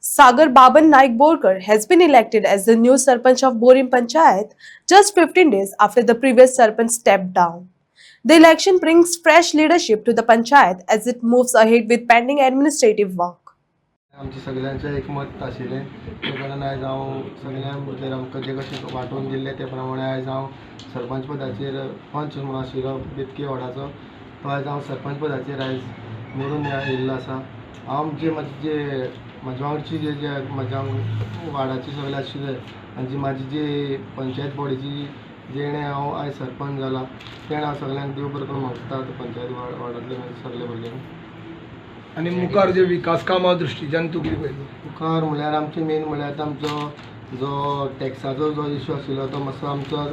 Sagar Baban Naik Borkar has been elected as the new Sarpanch of Borim Panchayat just 15 days after the previous Sarpanch stepped down. The election brings fresh leadership to the Panchayat as it moves ahead with pending administrative work. आमचे सगळ्यांचे एक मत आशिल्लें ते कारणान आयज हांव सगळ्यां भितर आमकां जे कशें वांटून दिल्लें ते प्रमाणे आयज हांव सरपंच पदाचेर पंच म्हणून आशिल्लो बेतकी वार्डाचो तो आयज हांव सरपंच पदाचेर आयज निवडून येयल्लो आसा. हांव म्हज्या वांगडची जे म्हज्या वार्डाचे सगळे आशिल्ले आनी म्हाजी जी पंचायत बॉडीची जेणे हांव आयज सरपंच जाला तेणें हांव सगळ्यांक देव बरें करून मागता पंचायत वार्डांतले सगळे भुरग्यांक. आणि मुखार जे विकास कामा दृश्टीच्यान तूं कितें पळयता? मुखार म्हळ्यार आमचे मेन म्हळ्यार आमचो जो टॅक्साचो जो इशू आशिल्लो तो मातसो आमचो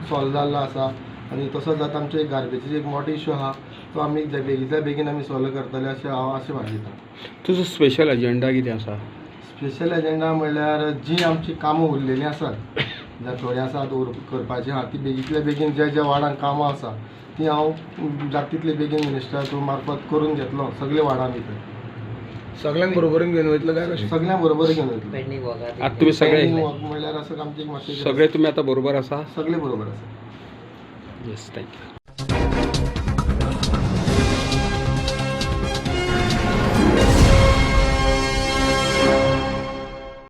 सॉल्व जाल्लो आसा आनी तसोच आतां आमचो एक गार्बेजीचो एक मोठो इशू आहा तो आमी बेगींतल्या बेगीन आमी सॉल्व करतले अशें हांव आशा बाळगितां. तुजो स्पेशल एजेंडा कितें आसा? स्पेशल एजेंडा म्हळ्यार जी आमची कामां उरलेलीं आसात जावं थोडीं आसात करपाची आहा ती बेगींतल्या बेगीन ज्या वार्डान कामां आसा ती हांव जाता तितले बेगीन मिनिस्टरा मार्फत करून घेतलो सगळे वार्डां भितर. सगळ्यांक बरोबरून घेवन वयतलो काय कशें? सगळ्यां बरोबर घेवन वयतलो. आतां तुमी सगळे म्हळ्यार असं आमची एक मातशें सगळे तुमी आतां बरोबर आसा? सगळे बरोबर आसा. Yes, thank you.